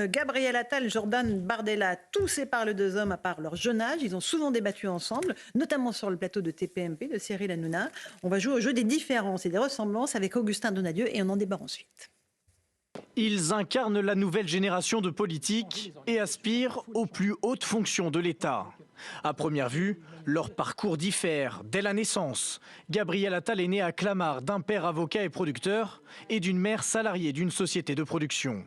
Gabriel Attal, Jordan Bardella, tous séparent les deux hommes à part leur jeune âge. Ils ont souvent débattu ensemble, notamment sur le plateau de TPMP de Cyril Hanouna. On va jouer au jeu des différences et des ressemblances avec Augustin Donadieu et on en débat ensuite. Ils incarnent la nouvelle génération de politiques et aspirent aux plus hautes fonctions de l'État. À première vue, leur parcours diffère dès la naissance. Gabriel Attal est né à Clamart d'un père avocat et producteur et d'une mère salariée d'une société de production.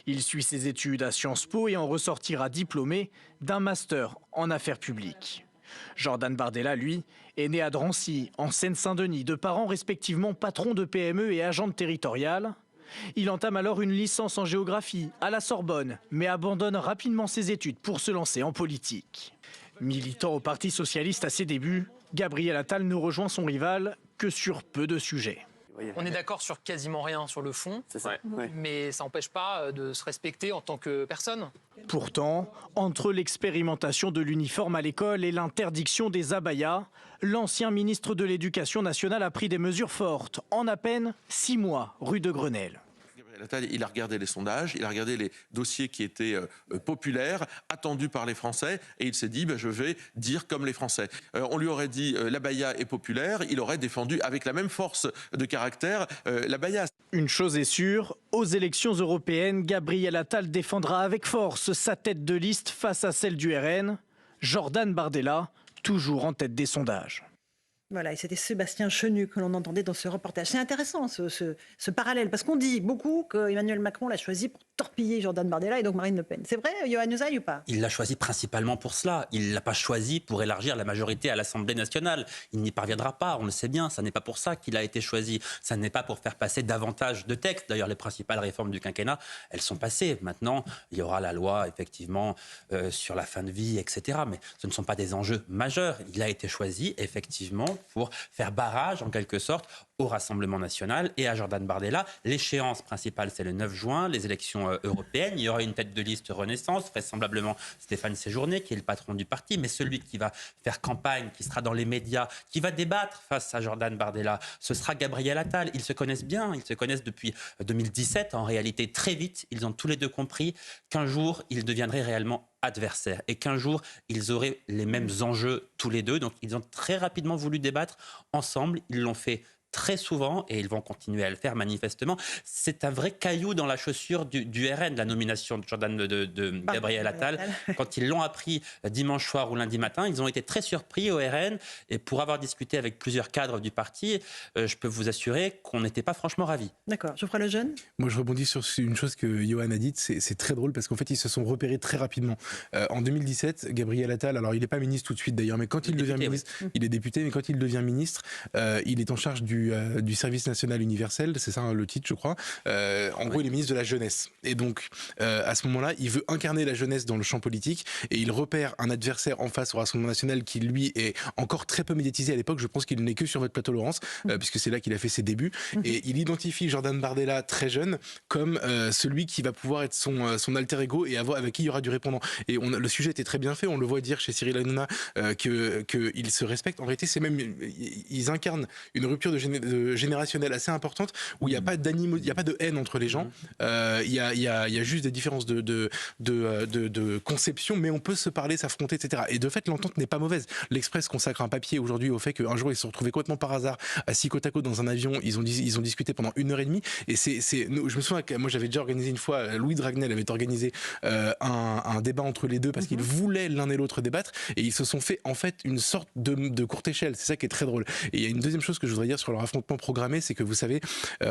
Il suit ses études à Sciences Po et en ressortira diplômé d'un master en affaires publiques. Jordan Bardella, lui, est né à Drancy, en Seine-Saint-Denis, de parents respectivement patrons de PME et agents territoriales. Il entame alors une licence en géographie à la Sorbonne, mais abandonne rapidement ses études pour se lancer en politique. Militant au Parti socialiste à ses débuts, Gabriel Attal ne rejoint son rival que sur peu de sujets. On est d'accord sur quasiment rien sur le fond, mais ça n'empêche pas de se respecter en tant que personne. Pourtant, entre l'expérimentation de l'uniforme à l'école et l'interdiction des abayas, l'ancien ministre de l'Éducation nationale a pris des mesures fortes en à peine 6 mois, rue de Grenelle. Il a regardé les sondages, il a regardé les dossiers qui étaient populaires, attendus par les Français, et il s'est dit je vais dire comme les Français. On lui aurait dit l'abaya est populaire, il aurait défendu avec la même force de caractère l'abaya. Une chose est sûre, aux élections européennes, Gabriel Attal défendra avec force sa tête de liste face à celle du RN. Jordan Bardella, toujours en tête des sondages. Voilà, et c'était Sébastien Chenu que l'on entendait dans ce reportage. C'est intéressant ce parallèle, parce qu'on dit beaucoup qu'Emmanuel Macron l'a choisi pour torpiller Jordan Bardella et donc Marine Le Pen. C'est vrai, Yohann Usaï, ou pas? Il l'a choisi principalement pour cela. Il ne l'a pas choisi pour élargir la majorité à l'Assemblée nationale. Il n'y parviendra pas, on le sait bien. Ça n'est pas pour ça qu'il a été choisi. Ça n'est pas pour faire passer davantage de textes. D'ailleurs, les principales réformes du quinquennat, elles sont passées. Maintenant, il y aura la loi, effectivement, sur la fin de vie, etc. Mais ce ne sont pas des enjeux majeurs. Il a été choisi, effectivement, pour faire barrage, en quelque sorte, au Rassemblement national et à Jordan Bardella. L'échéance principale, c'est le 9 juin, les élections européennes. Il y aura une tête de liste Renaissance, vraisemblablement Stéphane Séjourné, qui est le patron du parti, mais celui qui va faire campagne, qui sera dans les médias, qui va débattre face à Jordan Bardella, ce sera Gabriel Attal. Ils se connaissent bien, ils se connaissent depuis 2017. En réalité, très vite, ils ont tous les deux compris qu'un jour, ils deviendraient réellement adversaires et qu'un jour, ils auraient les mêmes enjeux tous les deux. Donc, ils ont très rapidement voulu débattre ensemble. Ils l'ont fait très souvent, et ils vont continuer à le faire manifestement. C'est un vrai caillou dans la chaussure du RN, la nomination de Jordan de Gabriel Attal. Quand ils l'ont appris dimanche soir ou lundi matin, ils ont été très surpris au RN, et pour avoir discuté avec plusieurs cadres du parti, je peux vous assurer qu'on n'était pas franchement ravis. D'accord. Geoffroy Lejeune. Moi, je rebondis sur une chose que Yohann a dite, c'est très drôle, parce qu'en fait, ils se sont repérés très rapidement. En 2017, Gabriel Attal, alors il n'est pas ministre tout de suite d'ailleurs, mais quand il devient ministre, il est député, mais quand il devient ministre, il est en charge du service national universel, c'est ça le titre je crois. En gros il est ministre de la jeunesse, et donc à ce moment-là il veut incarner la jeunesse dans le champ politique, et il repère un adversaire en face au Rassemblement national qui lui est encore très peu médiatisé à l'époque. Je pense qu'il n'est que sur votre plateau Laurence, puisque c'est là qu'il a fait ses débuts, et il identifie Jordan Bardella très jeune comme celui qui va pouvoir être son alter ego et avec qui il y aura du répondant. Et le sujet était très bien fait, on le voit dire chez Cyril Hanouna qu'ils se respectent. En réalité c'est même, ils incarnent une rupture de générationnelle assez importante, où il n'y a pas il n'y a pas de haine entre les gens, il y a juste des différences de conception, mais on peut se parler, s'affronter, etc. Et de fait l'entente n'est pas mauvaise. L'Express consacre un papier aujourd'hui au fait qu'un jour ils se sont retrouvés complètement par hasard assis côte à côte dans un avion, ils ont discuté pendant 1h30, et je me souviens que moi j'avais déjà organisé une fois, Louis Dragnel avait organisé un débat entre les deux parce qu'ils voulaient l'un et l'autre débattre, et ils se sont fait en fait une sorte de courte échelle. C'est ça qui est très drôle. Et il y a une deuxième chose que je voudrais dire sur leur affrontement programmé, c'est que vous savez,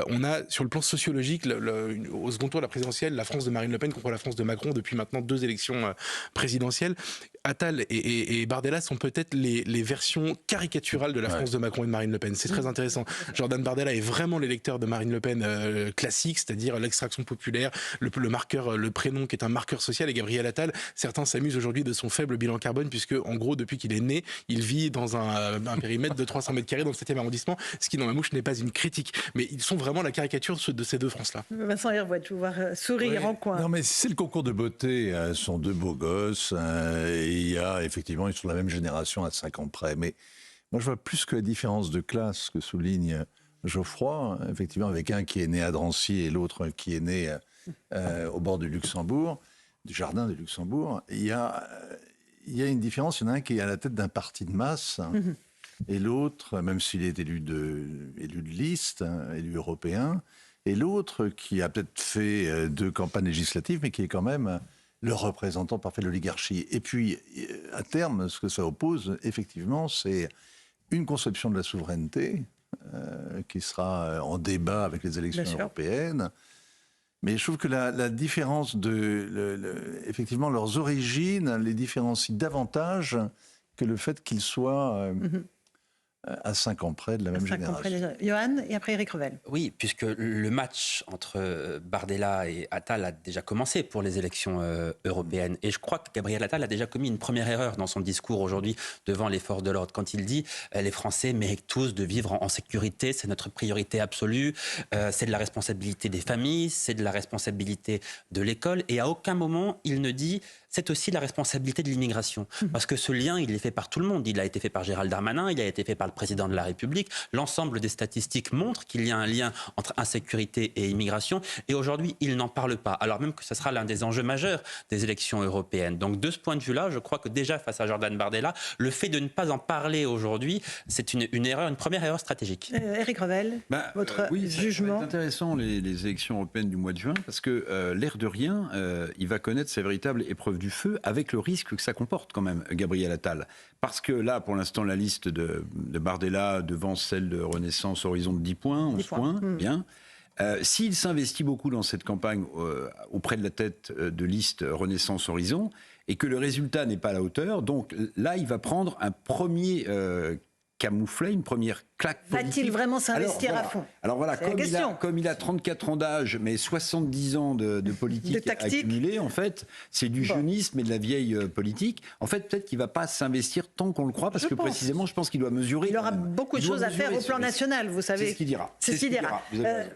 on a sur le plan sociologique, au second tour de la présidentielle, la France de Marine Le Pen contre la France de Macron depuis maintenant 2 élections présidentielles. Attal et Bardella sont peut-être les versions caricaturales de la France de Macron et de Marine Le Pen. C'est très intéressant. Jordan Bardella est vraiment l'électeur de Marine Le Pen classique, c'est-à-dire l'extraction populaire, le marqueur, le prénom qui est un marqueur social. Et Gabriel Attal, certains s'amusent aujourd'hui de son faible bilan carbone, puisque en gros depuis qu'il est né, il vit dans un périmètre de 300 mètres carrés dans le 7e arrondissement, ce qui dans ma mouche n'est pas une critique, mais ils sont vraiment la caricature de ces deux France-là. Vincent Hervouet, tu vois sourire en coin. Non, mais c'est le concours de beauté. Ce sont deux beaux gosses. Et il y a effectivement, ils sont de la même génération à 5 ans près. Mais moi, je vois plus que la différence de classe que souligne Geoffroy. Effectivement, avec un qui est né à Drancy et l'autre qui est né au bord du Luxembourg, du jardin du Luxembourg, il y a une différence. Il y en a un qui est à la tête d'un parti de masse, et l'autre, même s'il est élu de liste, élu européen, et l'autre qui a peut-être fait 2 campagnes législatives, mais qui est quand même le représentant parfait de l'oligarchie. Et puis, à terme, ce que ça oppose, effectivement, c'est une conception de la souveraineté qui sera en débat avec les élections européennes. Mais je trouve que la différence effectivement, leurs origines les différencient davantage que le fait qu'ils soient à 5 ans près de la même génération. Johan, et après Éric Revel. Oui, puisque le match entre Bardella et Attal a déjà commencé pour les élections européennes. Et je crois que Gabriel Attal a déjà commis une première erreur dans son discours aujourd'hui devant les forces de l'ordre, quand il dit les Français méritent tous de vivre en sécurité, c'est notre priorité absolue, c'est de la responsabilité des familles, c'est de la responsabilité de l'école. Et à aucun moment, il ne dit c'est aussi la responsabilité de l'immigration. Parce que ce lien, il est fait par tout le monde. Il a été fait par Gérald Darmanin, il a été fait par le président de la République. L'ensemble des statistiques montrent qu'il y a un lien entre insécurité et immigration. Et aujourd'hui, il n'en parle pas. Alors même que ce sera l'un des enjeux majeurs des élections européennes. Donc de ce point de vue-là, je crois que déjà face à Jordan Bardella, le fait de ne pas en parler aujourd'hui, c'est une erreur, une première erreur stratégique. Éric Revel, votre jugement. C'est intéressant les élections européennes du mois de juin, parce que l'air de rien, il va connaître ses véritables épreuves du feu, avec le risque que ça comporte quand même, Gabriel Attal. Parce que là, pour l'instant, la liste de Bardella devant celle de Renaissance Horizon de 10 points, 11 points, bien. S'il s'investit beaucoup dans cette campagne auprès de la tête de liste Renaissance Horizon, et que le résultat n'est pas à la hauteur, donc là, il va prendre un premier camouflet, une première claque politique. Va-t-il vraiment s'investir à fond? Alors voilà, comme il a 34 ans d'âge, mais 70 ans de politique accumulée, en fait, c'est du jeunisme et de la vieille politique. En fait, peut-être qu'il ne va pas s'investir tant qu'on le croit, parce que précisément, je pense qu'il doit mesurer. Il aura beaucoup de choses à faire au plan national, vous savez. C'est ce qu'il dira. C'est ce qu'il dira.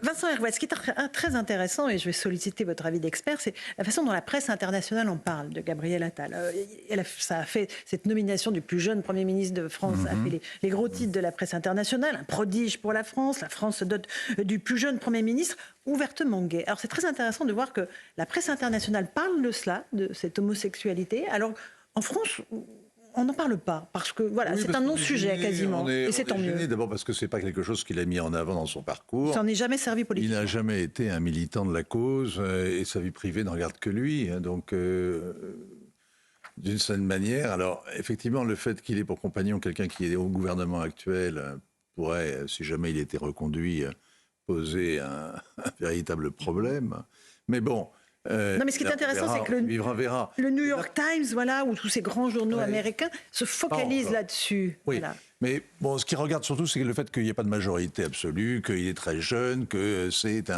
Vincent Hervouet, ce qui est très intéressant, et je vais solliciter votre avis d'expert, c'est la façon dont la presse internationale en parle de Gabriel Attal. Ça a fait cette nomination du plus jeune Premier ministre de France, a fait les gros titres de la presse internationale, un prodige pour la France se dote du plus jeune Premier ministre, ouvertement gay. Alors c'est très intéressant de voir que la presse internationale parle de cela, de cette homosexualité, alors en France, on n'en parle pas, parce que voilà, c'est un non-sujet quasiment, et c'est tant mieux. D'abord parce que c'est pas quelque chose qu'il a mis en avant dans son parcours. Ça n'en est jamais servi politiquement. Il n'a jamais été un militant de la cause, et sa vie privée ne regarde que lui, donc... d'une certaine manière, alors effectivement, le fait qu'il ait pour compagnon quelqu'un qui est au gouvernement actuel pourrait, si jamais il était reconduit, poser un véritable problème. Mais bon... non, mais ce qui est intéressant, c'est que le New York Times, voilà, ou tous ces grands journaux américains se focalisent là-dessus. Oui, voilà. Mais bon, ce qu'ils regardent surtout, c'est le fait qu'il n'y ait pas de majorité absolue, qu'il est très jeune, que c'est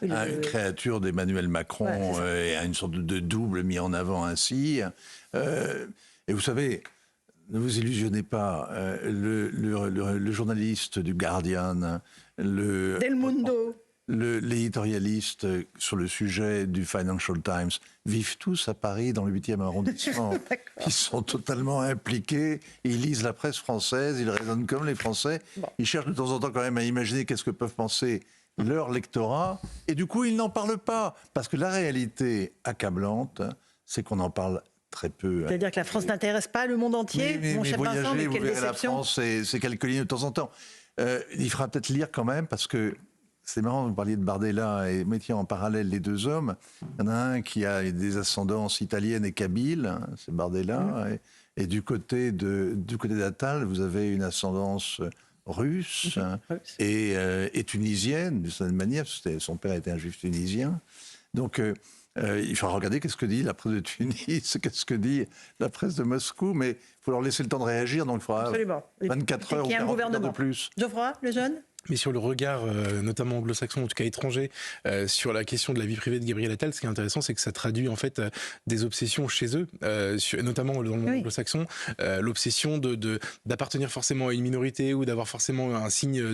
une créature d'Emmanuel Macron, et une sorte de double mis en avant ainsi. Et vous savez, ne vous illusionnez pas, le journaliste du Guardian, Del Mundo, l'éditorialiste sur le sujet du Financial Times vivent tous à Paris dans le 8e arrondissement. Ils sont totalement impliqués, ils lisent la presse française, ils raisonnent comme les Français, ils cherchent de temps en temps quand même à imaginer qu'est-ce que peuvent penser leur lectorat, et du coup ils n'en parlent pas, parce que la réalité accablante, c'est qu'on en parle très peu. C'est-à-dire que la France n'intéresse pas le monde entier, mon cher Vincent, mais quelle vous verrez, déception. la France, c'est quelques lignes de temps en temps. Il faudra peut-être lire quand même, parce que c'est marrant, vous parliez de Bardella et mettiez en parallèle les deux hommes. Il y en a un qui a des ascendances italiennes et kabyles, c'est Bardella, et du côté d'Attal, vous avez une ascendance russe et tunisienne, d'une certaine manière, parce que son père était un juif tunisien. Donc, il faut regarder qu'est-ce que dit la presse de Tunis, qu'est-ce que dit la presse de Moscou, mais il faut leur laisser le temps de réagir, donc il faudra 24 heures ou 40 heures de plus. Geoffroy, le jeune ? Mais sur le regard, notamment anglo-saxon, en tout cas étranger, sur la question de la vie privée de Gabriel Attal, ce qui est intéressant, c'est que ça traduit en fait des obsessions chez eux, notamment dans le monde anglo-saxon, l'obsession d'appartenir forcément à une minorité ou d'avoir forcément un signe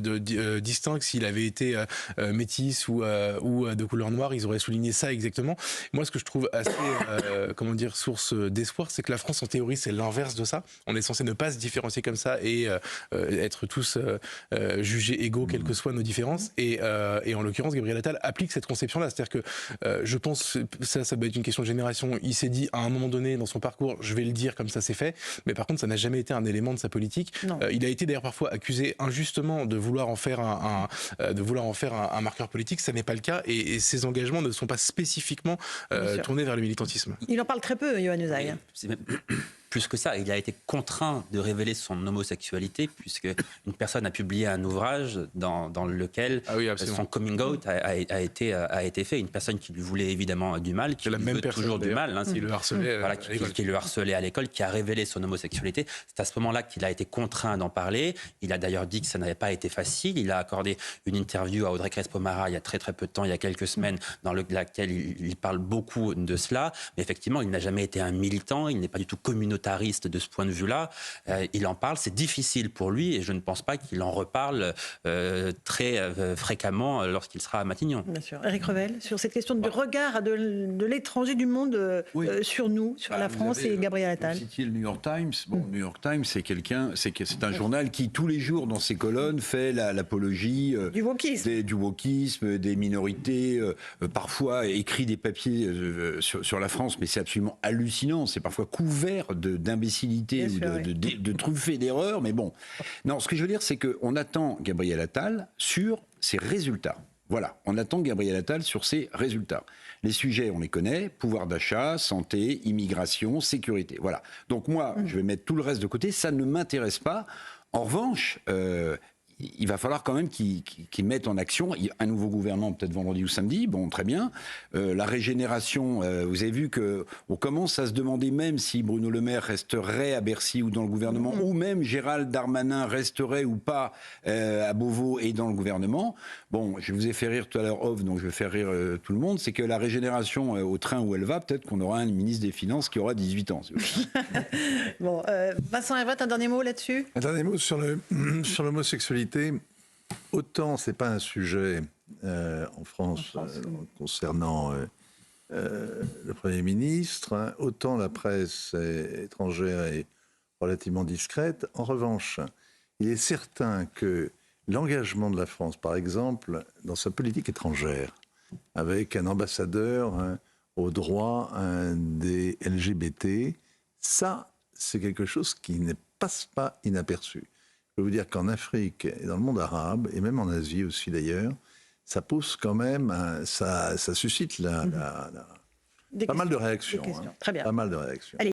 distinct. S'il avait été métis ou de couleur noire, ils auraient souligné ça exactement. Moi, ce que je trouve assez, source d'espoir, c'est que la France, en théorie, c'est l'inverse de ça. On est censé ne pas se différencier comme ça et être tous jugés égaux égaux, quelles que soient nos différences. Et en l'occurrence, Gabriel Attal applique cette conception-là. C'est-à-dire que je pense, ça doit être une question de génération. Il s'est dit, à un moment donné, dans son parcours, je vais le dire comme ça, c'est fait. Mais par contre, ça n'a jamais été un élément de sa politique. Il a été d'ailleurs parfois accusé injustement de vouloir en faire un marqueur politique. Ça n'est pas le cas. Et ses engagements ne sont pas spécifiquement tournés vers le militantisme. Il en parle très peu, Yohann Usaï. Plus que ça, il a été contraint de révéler son homosexualité puisque une personne a publié un ouvrage dans lequel son coming out a été fait. Une personne qui lui voulait évidemment du mal, qui lui veut toujours du mal. Hein, qui le harcelait qui le harcelait à l'école, qui a révélé son homosexualité. C'est à ce moment-là qu'il a été contraint d'en parler. Il a d'ailleurs dit que ça n'avait pas été facile. Il a accordé une interview à Audrey Crespo-Mara il y a très très peu de temps, il y a quelques semaines, dans laquelle il parle beaucoup de cela. Mais effectivement, il n'a jamais été un militant, il n'est pas du tout communautaire de ce point de vue-là. Il en parle, c'est difficile pour lui et je ne pense pas qu'il en reparle très fréquemment lorsqu'il sera à Matignon. Bien sûr. Éric Revel, sur cette question du regard de l'étranger du monde sur nous, sur la France et Gabriel Attal. Vous citiez le New York Times. Bon, New York Times, c'est un journal qui, tous les jours, dans ses colonnes, fait l'apologie du wokisme, des minorités, parfois écrit des papiers sur la France, mais c'est absolument hallucinant. C'est parfois couvert d'imbécilité ou de truffé d'erreurs, mais bon. Non, ce que je veux dire, c'est qu'on attend Gabriel Attal sur ses résultats. Voilà, on attend Gabriel Attal sur ses résultats. Les sujets, on les connaît, pouvoir d'achat, santé, immigration, sécurité. Voilà. Donc moi, je vais mettre tout le reste de côté, ça ne m'intéresse pas. En revanche, il va falloir quand même qu'ils mettent en action un nouveau gouvernement, peut-être vendredi ou samedi, bon, très bien. La régénération, vous avez vu qu'on commence à se demander même si Bruno Le Maire resterait à Bercy ou dans le gouvernement, ou même Gérald Darmanin resterait ou pas à Beauvau et dans le gouvernement. Bon, je vous ai fait rire tout à l'heure off, donc je vais faire rire tout le monde, c'est que la régénération au train où elle va, peut-être qu'on aura un ministre des Finances qui aura 18 ans. Si vous voulez. Bon, Vincent Hervouet, un dernier mot là-dessus ? Un dernier mot sur l'homosexualité. Autant c'est pas un sujet en France concernant le Premier ministre, hein, autant la presse étrangère est relativement discrète. En revanche, il est certain que l'engagement de la France, par exemple, dans sa politique étrangère, avec un ambassadeur aux droits des LGBT, ça, c'est quelque chose qui ne passe pas inaperçu. Je peux vous dire qu'en Afrique et dans le monde arabe, et même en Asie aussi d'ailleurs, ça pose quand même, ça suscite pas mal de réactions. Très bien. Pas mal de réactions. Allez.